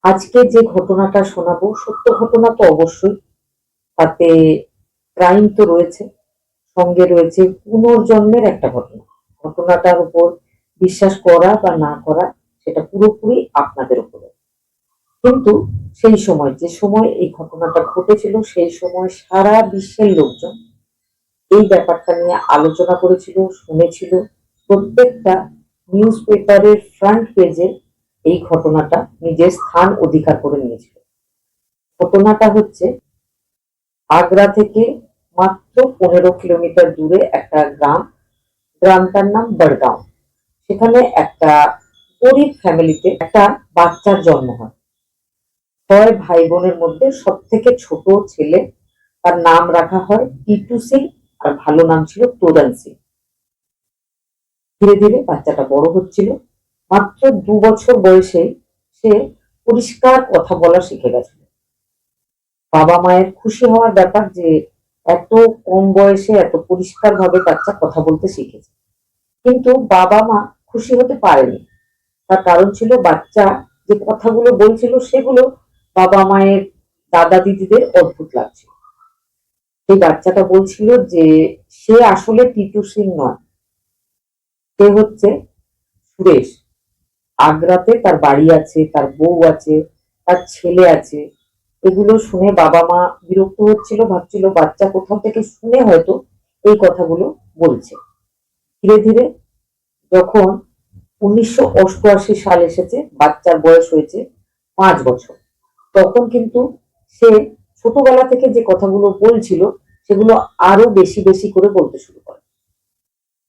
আজকে যে ঘটনাটা শোনাবো সত্য ঘটনা তো অবশ্যই, তাতে ক্রাইম তো রয়েছে, সঙ্গে রয়েছে পুনর্জন্মের একটা ঘটনা। ঘটনাটার উপর বিশ্বাস করা বা না করা সেটা পুরোপুরি আপনাদের উপরে। কিন্তু সেই সময়, যে সময় এই ঘটনাটা ঘটেছিল, সেই সময় সারা বিশ্বের লোকজন এই ব্যাপারটা নিয়ে আলোচনা করেছিল, শুনেছিল। প্রত্যেকটা নিউজ পেপারের ফ্রন্ট পেজে এই ঘটনাটা নিজের স্থান অধিকার করে নিয়েছিল। ঘটনাটা হচ্ছে আগ্রা থেকে মাত্র 15 কিলোমিটার দূরে একটা গ্রাম। গ্রামটার নাম বড়গাঁও। সেখানে একটা গরিব ফ্যামিলিতে একটা বাচ্চার জন্ম হয়। 6 ভাই বোনের মধ্যে সব থেকে ছোট ছেলে, তার নাম রাখা হয় টিটু সিং, আর ভালো নাম ছিল তোরণ সিং। ধীরে ধীরে বাচ্চাটা বড় হচ্ছিল। মাত্র 2 বছর বয়সে সে পরিষ্কার কথা বলা শিখে গেছিল। বাবা মায়ের খুশি হওয়ার ব্যাপার যে এত কম বয়সে এত পরিষ্কার ভাবে বাচ্চা কথা বলতে শিখেছে। কিন্তু বাবা মা খুশি হতে পারেনি। তার কারণ ছিল বাচ্চা যে কথাগুলো বলছিল সেগুলো বাবা মায়ের, দাদা দিদিদের অদ্ভুত লাগছিল। সেই বাচ্চাটা বলছিল যে সে আসলে টিটু সিং নয়, সে হচ্ছে সুরেশ। আগ্রাতে তার বাড়ি আছে, তার বউ আছে, তার ছেলে আছে। এগুলো শুনে বাবা মা বিরক্ত হচ্ছিল, ভাবছিল বাচ্চা কোথাও থেকে শুনে হয়তো এই কথাগুলো বলছে। ধীরে ধীরে যখন 1988 সাল এসেছে, বাচ্চার বয়স হয়েছে 5 বছর। তখন কিন্তু সে ছোটবেলা থেকে যে কথাগুলো বলছিল সেগুলো আরো বেশি বেশি করে বলতে শুরু করে।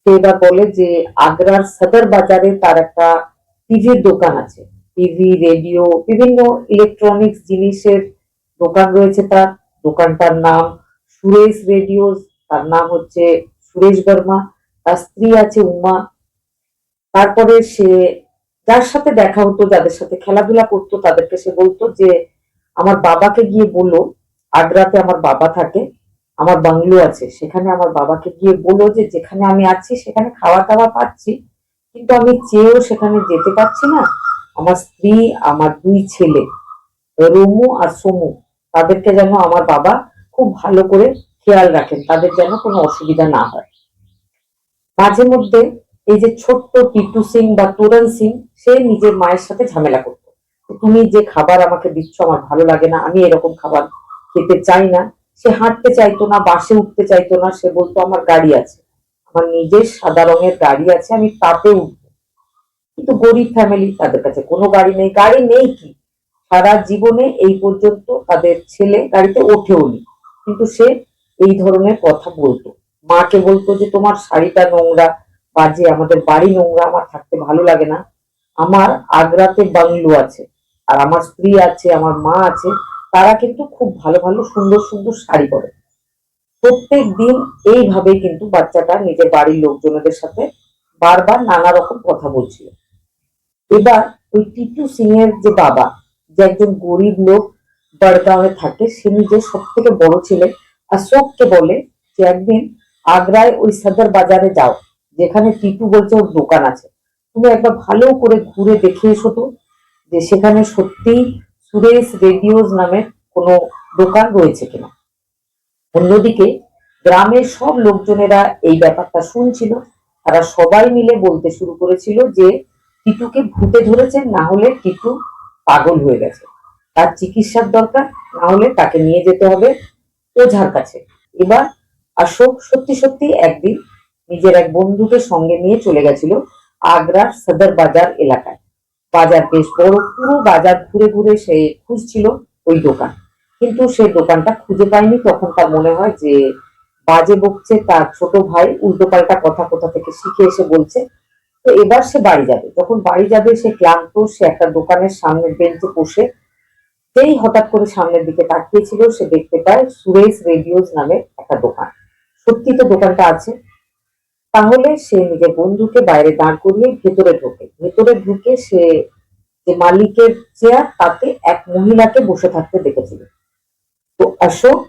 সে এবার বলে যে আগ্রার সদর বাজারে তার একটা টিভির দোকান আছে। টিভি, রেডিও, বিভিন্ন ইলেকট্রনিক্স জিনিসের দোকান রয়েছে তার। দোকানটার নাম সুরেশ রেডিওস। তার নাম হচ্ছে সুরেশ বর্মা। তার স্ত্রী আছে উমা। তারপরে সে যার সাথে দেখা হতো, যাদের সাথে খেলাধুলা করতো, তাদেরকে সে বলতো যে আমার বাবাকে গিয়ে বলো, আগ্রাতে আমার বাবা থাকে, আমার বাংলো আছে, সেখানে আমার বাবাকে গিয়ে বলো যে যেখানে আমি আছি সেখানে খাওয়া দাওয়া পাচ্ছি, কিন্তু আমি চেয়েও সেখানে যেতে পারছি না। আমার স্ত্রী, আমার 2 ছেলে রমু আর সমু, তাদেরকে যেন আমার বাবা খুব ভালো করে খেয়াল রাখেন, তাদের যেন কোনো অসুবিধা না হয়। মাঝে মধ্যে এই যে ছোট্ট টিটু সিং বা তোরণ সিং, সে নিজের মায়ের সাথে ঝামেলা করতো। তুমি যে খাবার আমাকে দিচ্ছ আমার ভালো লাগে না, আমি এরকম খাবার খেতে চাই না। সে হাঁটতে চাইতো না, বাসে উঠতে চাইতো না। সে বলতো আমার গাড়ি আছে, আমার নিজের সাদা রঙের গাড়ি আছে, আমি তাতে উঠবো। কিন্তু গরিব ফ্যামিলি, তাদের কাছে কোনো গাড়ি নেই। গাড়ি নেই কি, সারা জীবনে এই পর্যন্ত তাদের ছেলে গাড়িতে ওঠেওনি। কিন্তু সে এই ধরনের কথা বলতো। মাকে বলতো যে তোমার শাড়িটা নোংরা, বাজে, আমাদের বাড়ি নোংরা, আমার থাকতে ভালো লাগে না। আমার আগ্রাতে বাংলো আছে, আর আমার স্ত্রী আছে, আমার মা আছে, তারা কিন্তু খুব ভালো ভালো সুন্দর সুন্দর শাড়ি পরে। প্রত্যেক দিন এইভাবে কিন্তু বাচ্চাটা নিজের বাড়ির লোকজনদের সাথে বারবার নানা রকম কথা বলছিল। এবার ওই টিটু সিং এর যে বাবা, যে একজন গরিব লোক, বড়গাঁওয়ে থাকে, সে নিজের সব থেকে বড় ছেলে অশোককে বলে যে একদিন আগ্রায় ওই সদর বাজারে যাও, যেখানে টিটু বলছে ওর দোকান আছে, তুমি একবার ভালো করে ঘুরে দেখে এসো তো, যে সেখানে সত্যিই সুরেশ রেডিওস নামের কোনো দোকান রয়েছে কিনা। অন্যদিকে গ্রামের সব লোকজনেরা এই ব্যাপারটা শুনছিল। তারা সবাই মিলে বলতে শুরু করেছিল যে টিটুকে ভূতে ধরেছে, না হলে টিটু পাগল হয়ে গেছে, তার চিকিৎসার দরকার, না হলে তাকে নিয়ে যেতে হবে ওঝার কাছে। এবার অশোক সত্যি সত্যি একদিন নিজের এক বন্ধুকে সঙ্গে নিয়ে চলে গেছিল আগ্রার সদর বাজার এলাকায়। বাজার বেশ বড়, পুরো বাজার ঘুরে ঘুরে সে খুঁজছিল ওই দোকান, কিন্তু সে দোকানটা খুঁজে পায়নি। তখন তার মনে হয় যে বাজে বকছে তার ছোট ভাই, উল্টোপাল্টা কথা কোথা থেকে শিখে এসে বলছে। তো এবার সে বাড়ি যাবে। যখন বাড়ি যাবে সে ক্লান্ত, সে একটা দোকানের সামনের বেঞ্চে বসে, যেই হঠাৎ করে সামনের দিকে তাকিয়েছিল, সে দেখতে পায় সুরেশ রেডিওস নামে একটা দোকান। সত্যি তো দোকানটা আছে। তাহলে সে নিজের বন্ধুকে বাইরে দাঁড় করিয়ে ভেতরে ঢোকে। ভেতরে ঢুকে সে যে মালিকের চেয়ার, তাতে এক মহিলাকে বসে থাকতে দেখেছিল। তো অশোক,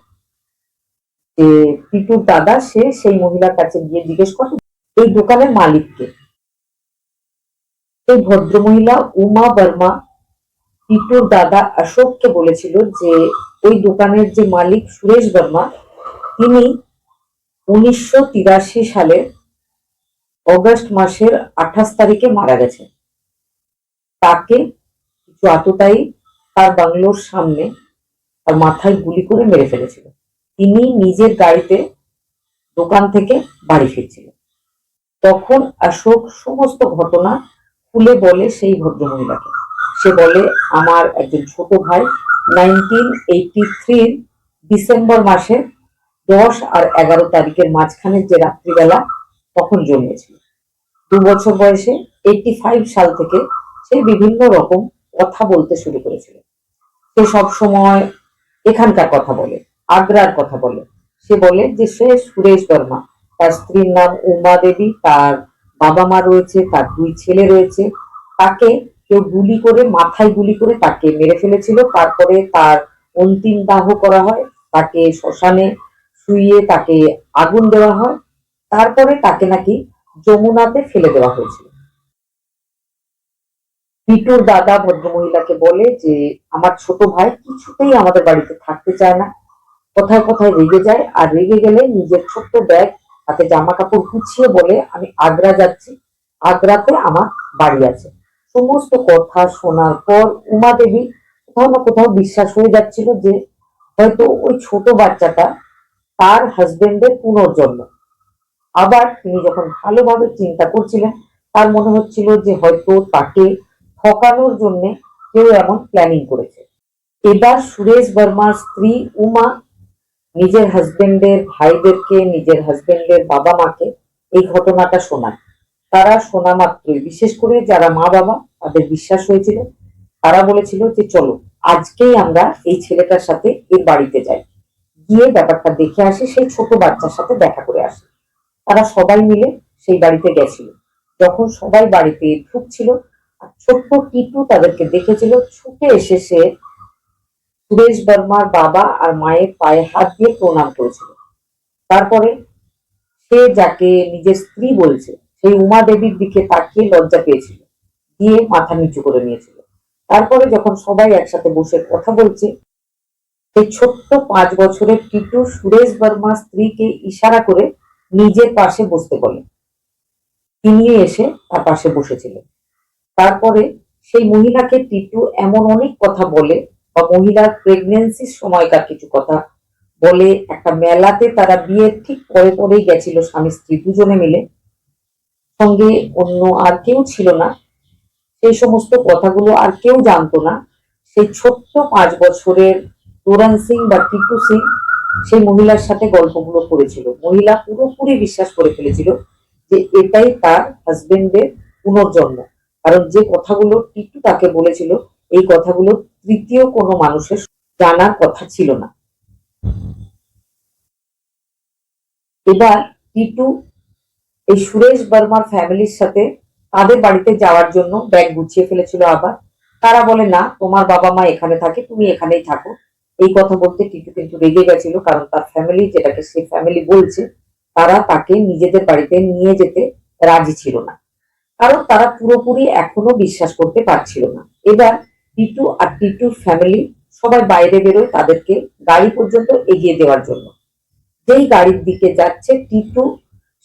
যে টিটুর দাদা, সে সেই মহিলার কাছে গিয়ে জিজ্ঞেস করে এই দোকানের মালিককে। সেই ভদ্রমহিলা উমা বর্মা টিটুর দাদা অশোককে বলেছিল যে ওই দোকানের যে মালিক সুরেশ বর্মা, তিনি 1983 সালের অগস্ট মাসের 28 তারিখে মারা গেছে। তাকে কিছু আততায়ী তার বাংলোর সামনে তার মাথায় গুলি করে মেরে ফেলেছিল। তিনি নিজের গাড়িতে দোকান থেকে বাড়ি ফিরছিলেন। তখন অশোক সমস্ত ঘটনা খুলে বলে সেই ভদ্রমহিলাকে। সে বলে, আমার একজন ছোট ভাই 1983 ডিসেম্বর মাসের 10 আর 11 তারিখের মাঝখানের যে রাত্রিবেলা তখন জন্মেছিল। 2 বছর বয়সে 85 সাল থেকে সে বিভিন্ন রকম কথা বলতে শুরু করেছিল। সে সবসময় এখানকার কথা বলে, আগ্রার কথা বলে। সে বলে যে সে সুরেশ বর্মা, তার স্ত্রীর নাম উমা দেবী, তার বাবা মা রয়েছে, তার 2 ছেলে রয়েছে। তাকে কেউ গুলি করে, মাথায় গুলি করে তাকে মেরে ফেলেছিল। তারপরে তার অন্তিম দাহ করা হয়, তাকে শ্মশানে শুইয়ে তাকে আগুন দেওয়া হয়। তারপরে তাকে নাকি যমুনাতে ফেলে দেওয়া হয়েছিল। টিটুর দাদা ভদ্রমহিলাকে বলে যে আমার ছোট ভাই কিছুতেই আমাদের বাড়িতে থাকতে চায় না, কোথায় কোথায় রেগে যায়, আর রেগে গেলে নিজের ছোট্ট ব্যাগ হাতে জামা কাপড় গুছিয়ে বলে আমি আগ্রা যাচ্ছি, আগ্রাতে আমার বাড়ি আছে। সমস্ত কথা শোনার পর উমা দেবী কোথাও না কোথাও বিশ্বাস হয়ে যাচ্ছিল যে হয়তো ওই ছোট বাচ্চাটা তার হাজবেন্ডের পুনর্জন্ম। আবার তিনি যখন ভালোভাবে চিন্তা করছিলেন, তার মনে হচ্ছিল যে হয়তো তাকে ঠকানোর জন্য কেউ এমন প্ল্যানিং করেছে। এবার সুরেশ বর্মার স্ত্রী উমা নিজের হাজবেন্ডের ভাইদেরকে, নিজের হাজবেন্ডের বাবা মাকে এই ঘটনাটা শোনায়। তারা শোনা মাত্রই, বিশেষ করে যারা মা বাবা, তাদের বিশ্বাস হয়েছিল। তারা বলেছিল যে চলো আজকেই আমরা এই ছেলেটার সাথে এর বাড়িতে যাই, গিয়ে ব্যাপারটা দেখে আসি, সেই ছোট বাচ্চার সাথে দেখা করে আসি। তারা সবাই মিলে সেই বাড়িতে গেছিল। যখন সবাই বাড়িতে ঢুকছিল, ছোট্ট টিটু তাদেরকে দেখেছিল, ছুটে এসে সে সুরেশ বর্মার বাবা আর মায়ের পায়ে হাত দিয়ে প্রণাম করেছিল। তারপরে সে যাকে নিজের স্ত্রী বলছে সেই উমা দেবীর দিকে তাকিয়ে লজ্জা পেয়েছিল, দিয়ে মাথা নিচু করে নিয়েছিল। তারপরে যখন সবাই একসাথে বসে কথা বলছে, সেই ছোট্ট 5 বছরের টিটু সুরেশ বর্মার স্ত্রীকে ইশারা করে নিজের পাশে বসতে বলে। তিনি এসে তার পাশে বসেছিলেন। তারপরে সেই মহিলাকে টিটু এমন অনেক কথা বলে, বা মহিলার প্রেগনেন্সির সময়কার কিছু কথা বলে। একটা মেলাতে তারা বিয়ের ঠিক পরে পরেই গেছিল স্বামী স্ত্রী দুজনে মিলে, সঙ্গে অন্য আর কেউ ছিল না। সেই সমস্ত কথাগুলো আর কেউ জানতো না। সেই ছোট্ট 5 বছরের তোরণ সিং বা টিটু সিং সেই মহিলার সাথে গল্পগুলো করেছিল। মহিলা পুরোপুরি বিশ্বাস করে ফেলেছিল যে এটাই তার হাজবেন্ডের পুনর্জন্ম। কারণ যে কথাগুলো টিটু তাকে বলেছিল, এই কথাগুলো তৃতীয় কোনো মানুষের জানার কথা ছিল না। এবার টিটু এই সুরেশ বর্মার ফ্যামিলির সাথে তাদের বাড়িতে যাওয়ার জন্য ব্যাগ গুছিয়ে ফেলেছিল। আবার তারা বলে না, তোমার বাবা মা এখানে থাকে, তুমি এখানেই থাকো। এই কথা বলতে টিটু কিন্তু রেগে গেছিল, কারণ তার ফ্যামিলি, যেটাকে সে ফ্যামিলি বলছে, তারা তাকে নিজেদের বাড়িতে নিয়ে যেতে রাজি ছিল না, কারণ তারা পুরোপুরি এখনো বিশ্বাস করতে পারছিল না। এবার টিটু আর টিটুর ফ্যামিলি সবাই বাইরে বেরোয় তাদেরকে গাড়ি পর্যন্ত এগিয়ে দেওয়ার জন্য। যেই গাড়ির দিকে যাচ্ছে, টিটু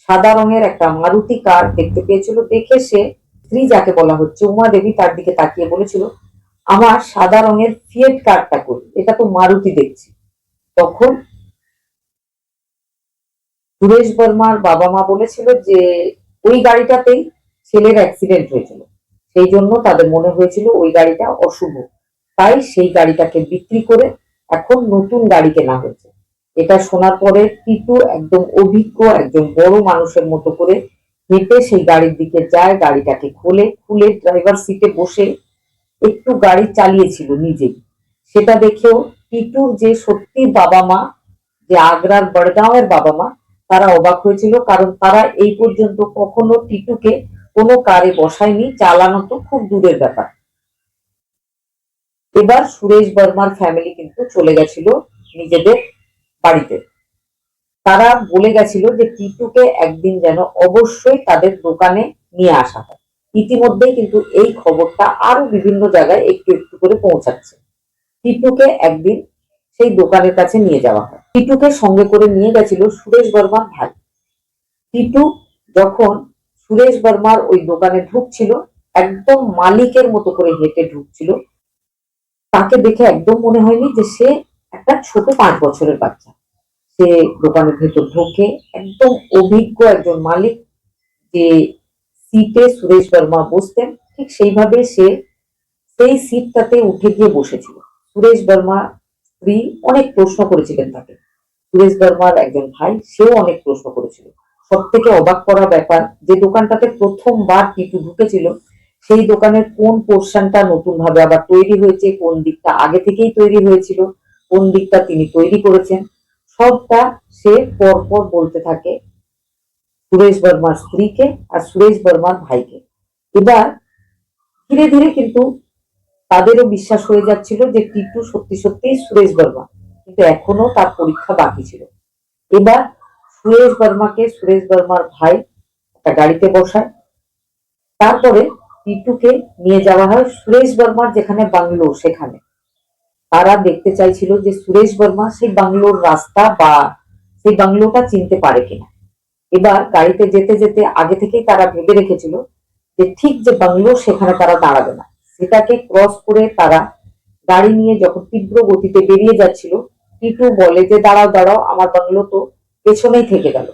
সাদা রঙের একটা মারুতি কার দেখতে পেয়েছিল। দেখে সে স্ত্রী, যাকে বলা হচ্ছে উমা দেবী, তার দিকে তাকিয়ে বলেছিল আমার সাদা রঙের ফিয়েট কারটা কই, এটা তো মারুতি দেখছি। তখন সুরেশ বর্মার বাবা মা বলেছিল যে ওই গাড়িটাতেই ছেলের অ্যাক্সিডেন্ট হয়েছিল, সেই জন্য তাদের মনে হয়েছিল ওই গাড়িটা অশুভ, তাই সেই গাড়িটাকে বিক্রি করে এখন নতুন গাড়ি কেনা হয়েছে। এটা শোনার পরে টিটু একদম অভিজ্ঞ একজন বড় মানুষের মতো করে হেঁটে সেই গাড়ির দিকে যায়, গাড়িটাকে খুলে ড্রাইভার সিটে বসে একটু গাড়ি চালিয়েছিল নিজেই। সেটা দেখেও টিটুর যে সত্যি বাবা মা, যে আগ্রার বড়গাঁওয়ের বাবা মা, তারা অবাক হয়েছিল, কারণ তারা এই পর্যন্ত কখনো টিটুকে কোনো কারে বসায়নি, চালানো তো খুব দূরের ব্যাপার। এবার সুরেশ বর্মার ফ্যামিলি কিন্তু চলে গেছিল নিজেদের বাড়িতে। তারা বলে গেছিল যে টিটুকে একদিন যেন অবশ্যই তাদের দোকানে নিয়ে আসা হয়। ইতিমধ্যেই কিন্তু এই খবরটা আরো বিভিন্ন জায়গায় একটু একটু করে পৌঁছাচ্ছে। টিটুকে একদিন সেই দোকানের কাছে নিয়ে যাওয়া হয়। টিটুকে সঙ্গে করে নিয়ে গেছিল সুরেশ বর্মার ভাই। টিটু যখন সুরেশ বর্মার ওই দোকানে ঢুকছিল, একদম মালিকের মতো করে হেঁটে ঢুকছিল। তাকে দেখে একদম মনে হয়নি যে সে একটা ছোট 5 বছরের বাচ্চা। সে দোকানের ভেতর ঢোকে, একদম অভিজ্ঞ একজন মালিক যে সিটে সুরেশ বর্মা বসতেন, ঠিক সেইভাবে সে সেই সিটটাতে উঠে গিয়ে বসেছিল। সুরেশ বর্মা স্ত্রী অনেক প্রশ্ন করেছিলেন তাকে। সুরেশ বর্মার একজন ভাই, সেও অনেক প্রশ্ন করেছিল। সব থেকে অবাক করা ব্যাপার, যে দোকানটাতে প্রথমবার টিটু ঢুকেছিল, সেই দোকানের কোন পোর্শনটা নতুন ভাবে আবার তৈরি হয়েছে, কোন দিকটা আগে থেকেই তৈরি হয়েছিল, কোন দিকটা তিনি তৈরি করেছেন, সবটা সে পরপর বলতে থাকে সুরেশ বর্মার স্ত্রীকে আর সুরেশ বর্মার ভাইকে। এবার ধীরে ধীরে কিন্তু তাদেরও বিশ্বাস হয়ে যাচ্ছিল যে টিটু সত্যি সত্যি সুরেশ বর্মা, কিন্তু এখনো তার পরীক্ষা বাকি ছিল। এবার সুরেশ বর্মার ভাই একটা গাড়িতে বসায়। তারপরে টিটুকে নিয়ে যাওয়া হয় সুরেশ বর্মার যেখানে বাংলো সেখানে। তারা দেখতে চাইছিল যে সুরেশ বর্মা সেই বাংলোর রাস্তা বা সেই বাংলোটা চিনতে পারে কিনা। এবার গাড়িতে যেতে যেতে আগে থেকেই তারা ভেবে রেখেছিল যে ঠিক যে বাংলো সেখানে তারা দাঁড়াবে না, সেটাকে ক্রস করে তারা গাড়ি নিয়ে যখন তীব্র গতিতে বেরিয়ে যাচ্ছিল, টিটু বলে যে দাঁড়াও দাঁড়াও, আমার বাংলো তো পেছনেই থেকে গেল।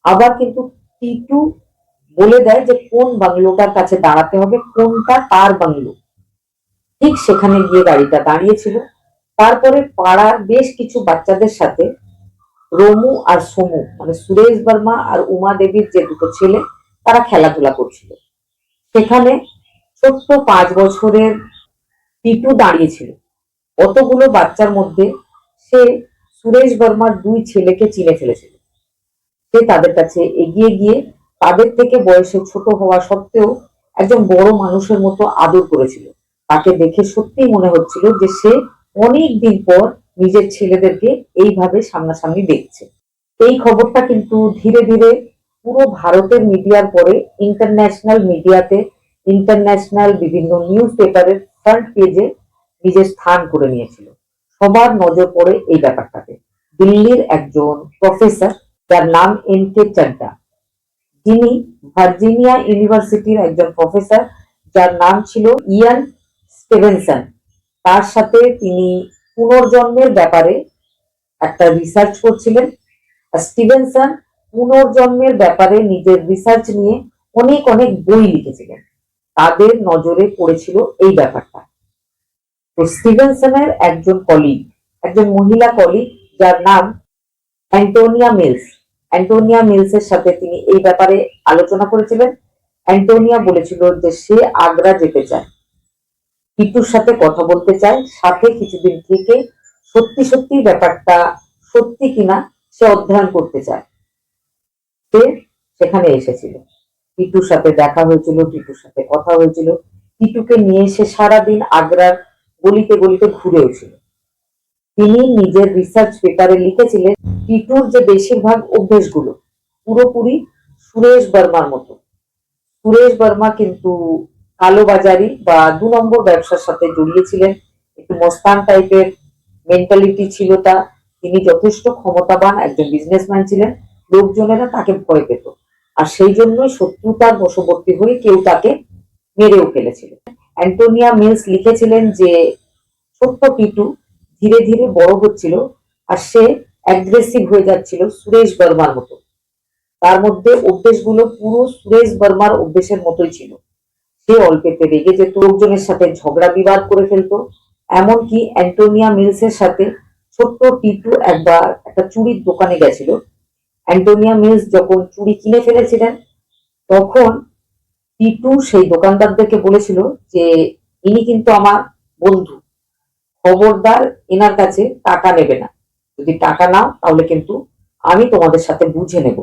আবার কিন্তু টিটু বলে দেয় যে কোন বাংলোটার কাছে দাঁড়াতে হবে, কোনটা তার বাংলো। ঠিক সেখানে গিয়ে গাড়িটা দাঁড়িয়েছিল। তারপরে পাড়ার বেশ কিছু বাচ্চাদের সাথে রমু আর সমু, মানে সুরেশ বর্মা আর উমা দেবীর যে দুটো ছেলে, তারা খেলাধুলা করছিল। সেখানে ছোট্ট 5 বছরের টিটু দাঁড়িয়েছিল। অতগুলো বাচ্চার মধ্যে সে সুরেশ বর্মার 2 ছেলেকে চিনে ফেলেছিল। সে তাদের কাছে এগিয়ে গিয়ে তাদের থেকে বয়সে ছোট হওয়া সত্ত্বেও একজন বড় মানুষের মতো আদর করেছিল। তাকে দেখে সত্যিই মনে হচ্ছিল যে সে অনেক দিন পর নিজের ছেলেদেরকে এইভাবে সামনাসামনি দেখছে। এই খবরটা কিন্তু ধীরে ধীরে পুরো ভারতের মিডিয়ার পরে ইন্টারন্যাশনাল মিডিয়াতে, ইন্টারন্যাশনাল বিভিন্ন নিউজ পেপারের ফ্রন্ট পেজে নিজের স্থান করে নিয়েছিল। সবার নজর পড়ে এই ব্যাপারটাতে। দিল্লির একজন প্রফেসর, যার নাম এন.কে. চাড্ডা, যিনি ভার্জিনিয়া ইউনিভার্সিটির একজন প্রফেসর, যার নাম ছিল ইয়ান স্টিভেনসন, তার সাথে তিনি পুনর্জন্মের ব্যাপারে একটা রিসার্চ করছিলেন। স্টিভেনসন পুনর্জন্মের ব্যাপারে নিজের রিসার্চ নিয়ে অনেক অনেক বই লিখেছিলেন। তাদের নজরে পড়েছিল এই ব্যাপারটা। তো স্টিভেনসনের একজন কলিগ, একজন মহিলা কলিগ, যার নাম অ্যান্টোনিয়া মিলস, অ্যান্টোনিয়া মিলসের সাথে তিনি এই ব্যাপারে আলোচনা করেছিলেন। অ্যান্টোনিয়া বলেছিল যে সে আগ্রা যেতে চায়, টিটুর সাথে কথা বলতে চায়, সাথে কিছুদিন থেকে সত্যি সত্যি ব্যাপারটা সত্যি কিনা সে অধ্যয়ন করতে চায়। সে সেখানে এসেছিল, টিটুর সাথে দেখা হয়েছিল, টিটুর সাথে কথা হয়েছিল। টিটুকে নিয়ে সে সারাদিন আগ্রার গলিতে গলিতে ঘুরেওছিল। তিনি নিজের রিসার্চ পেপারে লিখেছিলেন টিটুর যে বেশিরভাগ অভ্যেসগুলো পুরোপুরি সুরেশ বর্মার মতো। সুরেশ বর্মা কিন্তু কালোবাজারি বা 2 নম্বর ব্যবসার সাথে জড়িয়েছিলেন। একটু মস্তান টাইপের মেন্টালিটি ছিল তার। তিনি যথেষ্ট ক্ষমতাবান একজন বিজনেসম্যান ছিলেন। লোকজনেরা তাকে ভয় পেত, আর সেই জন্যই শত্রুতার বশবর্তী হয়ে কেউ তাকে মেরেও ফেলেছিল। অ্যান্টোনিয়া মিলস লিখেছিলেন যে ছোট্ট টিটু ধীরে ধীরে বড় হচ্ছিল, আর সে অ্যাগ্রেসিভ হয়ে যাচ্ছিল সুরেশ বর্মার মতো। তার মধ্যে অভ্যেসগুলো পুরো সুরেশ বর্মার অভ্যেসের মতোই ছিল। সে অল্পেতে রেগে যেত, লোকজনের সাথে ঝগড়া বিবাদ করে ফেলতো। এমনকি অ্যান্টোনিয়া মিলসের সাথে ছোট্ট টিটু একবার একটা চুড়ির দোকানে গেছিল। অ্যান্টোনিয়া মিলস যখন চুড়ি কিনে ফেলেছিলেন, তখন টিটু সেই দোকানদারদেরকে বলেছিল যে ইনি কিন্তু আমার বন্ধু, খবরদার এনার কাছে টাকা নেবে না, যদি টাকা নাও তাহলে কিন্তু আমি তোমাদের সাথে বুঝে নেব।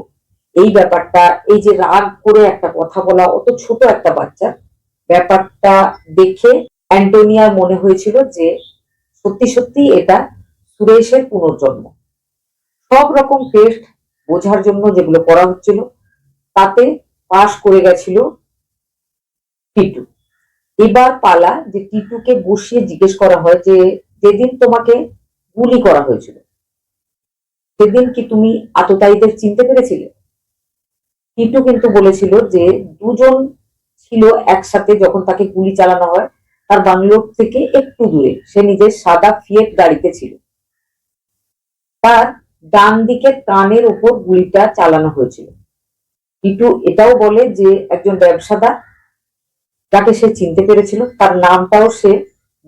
এই ব্যাপারটা, এই যে রাগ করে একটা কথা বলা অত ছোট একটা বাচ্চা, ব্যাপারটা দেখে অ্যান্টোনিয়ার মনে হয়েছিল যে সত্যি সত্যি এটা সুরেশের পুনর্জন্ম। সব রকম টেস্ট বোঝার জন্য যেগুলো করা হচ্ছিল, তাতে পাশ করে গেছিল টিটু। এবার পালা যে টিটুকে বসিয়ে জিজ্ঞেস করা হয় যে যেদিন তোমাকে গুলি করা হয়েছিল সেদিন কি তুমি আততায়ীদের চিনতে পেরেছিলে? টিটু কিন্তু বলেছিল যে দুজন ছিল একসাথে যখন তাকে গুলি চালানো হয়, তার বাংলো থেকে একটু দূরে সে নিজের সাদা ফিয়েট গাড়িতে ছিল। তার ডান দিকের কানের উপর গুলিটা চালানো হয়েছিল। টিটু এটাও বলে যে একজন ব্যবসাদার যাকে সে চিনতে পেরেছিল তার নামটাও সে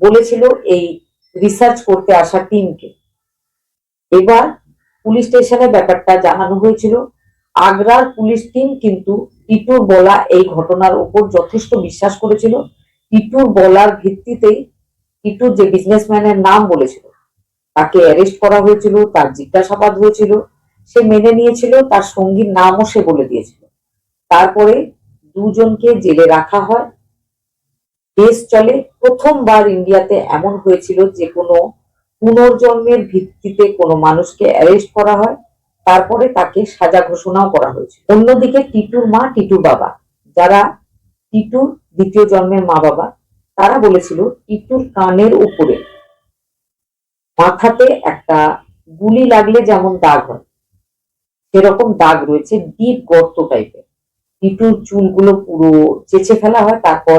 বলেছিল এই রিসার্চ করতে আসা টিমকে। এবার পুলিশ স্টেশনে ব্যাপারটা জানানো হয়েছিল। আগ্রার পুলিশ টিম কিন্তু টিটুর বলা এই ঘটনার উপর যথেষ্ট বিশ্বাস করেছিল। টিটুর বলার ভিত্তিতেই টিটুর যে বিজনেসম্যানের নাম বলেছিল তাকে অ্যারেস্ট করা হয়েছিল, তার জিজ্ঞাসাবাদ হয়েছিল, সে মেনে নিয়েছিল, তার সঙ্গীর নামও সে বলে দিয়েছিল। তারপরে দুজনকে জেলে রাখা হয়। দেশ চলে। প্রথমবার ইন্ডিয়াতে এমন হয়েছিল যে কোনো পুনর্জন্মের ভিত্তিতে কোনো মানুষকে অ্যারেস্ট করা হয়, তারপরে তাকে সাজা ঘোষণাও করা হয়েছে। অন্যদিকে টিটুর মা, টিটুর বাবা, যারা টিটুর দ্বিতীয় জন্মের মা বাবা, তারা বলেছিল টিটুর কানের উপরে মাথাতে একটা গুলি লাগলে যেমন দাগ হয় সেরকম দাগ রয়েছে, ডিপ গর্ত টাইপের। টিটুর চুলগুলো পুরো চেঁচে ফেলা হয়, তারপর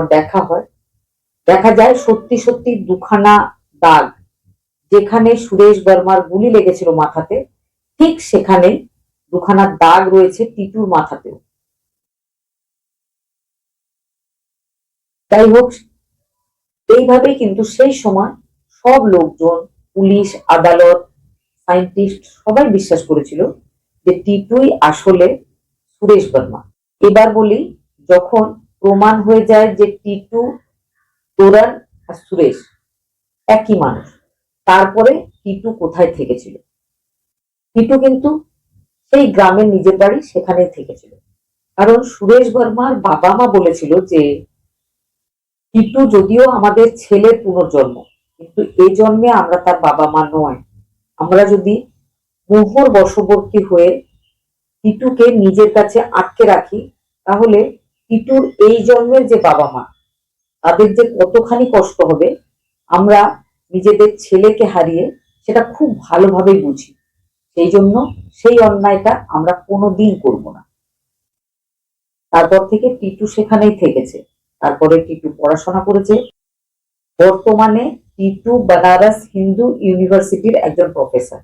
দেখা যায় সত্যি সত্যি দুখানা দাগ। যেখানে সুরেশ বর্মার গুলি লেগেছিল মাথাতে, ঠিক সেখানে দুখানা দাগ রয়েছে টিটুর মাথাতেও। যাই হোক, এইভাবেই কিন্তু সেই সময় সব লোকজন, পুলিশ, আদালত, সায়েন্টিস্ট সবাই বিশ্বাস করেছিল যে টিটুই আসলে সুরেশ বর্মা। এবার বলি, যখন প্রমাণ হয়ে যায় যে টিটু, তোরান আর সুরেশ একই মানুষ, তারপরে টিটু কোথায় থেকেছিল? টিটু কিন্তু সেই গ্রামের নিজের বাড়ি সেখানেই থেকেছিল। কারণ সুরেশ বর্মার বাবা মা বলেছিল যে টিটু যদিও আমাদের ছেলের পুনর্জন্ম, কিন্তু এই জন্মে আমরা তার বাবা মা নয়। আমরা যদি মোহর বশবর্তী হয়ে টিটুকে নিজের কাছে আটকে রাখি, তাহলে টিটুর এই জন্মের যে বাবা মা, তাদের যে কতখানি কষ্ট হবে আমরা নিজেদের ছেলেকে হারিয়ে সেটা খুব ভালোভাবে বুঝি। সেই জন্য সেই অন্যায়টা আমরা কোনোদিন করব না। তারপর থেকে টিটু সেখানেই থেকেছে। তারপরে টিটু পড়াশোনা করেছে। বর্তমানে টিটু বেনারস হিন্দু ইউনিভার্সিটির একজন প্রফেসর,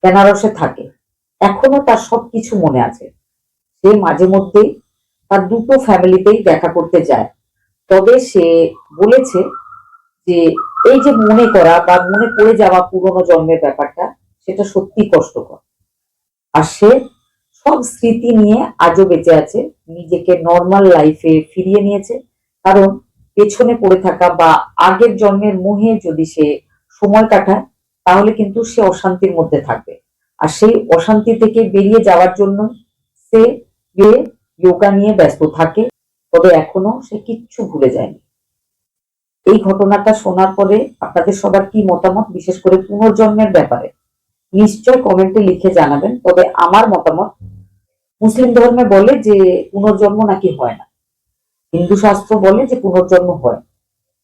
বেনারসে থাকে। এখনো তার সবকিছু মনে আছে। সে মাঝে মধ্যেই তার দুটো ফ্যামিলিতেই দেখা করতে যায়। তবে সে বলেছে যে এই যে মনে করা বা মনে পড়ে যাওয়া পুরোনো জন্মের ব্যাপারটা, সেটা সত্যি কষ্টকর। আর সে সব স্মৃতি নিয়ে আজও বেঁচে আছে, নিজেকে নর্মাল লাইফে ফিরিয়ে নিয়েছে। কারণ পেছনে পড়ে থাকা বা আগের জন্মের মোহে যদি সে সময় কাটায়, তাহলে কিন্তু সে অশান্তির মধ্যে থাকবে। আর সেই অশান্তি থেকে বেরিয়ে যাওয়ার জন্য সে যোগা নিয়ে ব্যস্ত থাকে। তবে এখনো সে কিচ্ছু ভুলে যায়নি। এই ঘটনাটা শোনার পরে আপনাদের সবার কি মতামত, বিশেষ করে পুনর্জন্মের ব্যাপারে, নিশ্চয় কমেন্টে লিখে জানাবেন। তবে আমার মতামত, মুসলিম ধর্মে বলে যে পুনর্জন্ম নাকি হয় না, হিন্দু শাস্ত্র বলে যে পুনর্জন্ম হয়।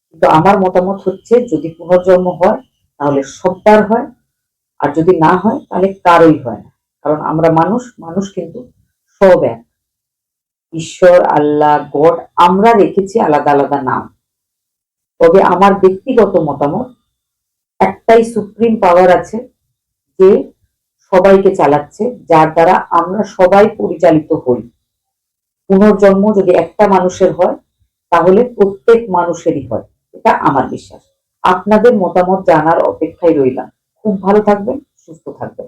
কিন্তু আমার মতামত হচ্ছে যদি পুনর্জন্ম হয় তাহলে সবার হয়, আর যদি না হয় তাহলে কারোই হয় না। কারণ আমরা মানুষ, মানুষ কিন্তু সব এক। ঈশ্বর, আল্লাহ, গড আমরা রেখেছি আলাদা আলাদা নাম। তবে আমার ব্যক্তিগত মতামত, একটাই সুপ্রিম পাওয়ার আছে যে সবাইকে চালাচ্ছে, যার দ্বারা আমরা সবাই পরিচালিত হই। পুনর্জন্ম যদি একটা মানুষের হয় তাহলে প্রত্যেক মানুষেরই হয়, এটা আমার বিশ্বাস। আপনাদের মতামত জানার অপেক্ষায় রইলাম। খুব ভালো থাকবেন, সুস্থ থাকবেন।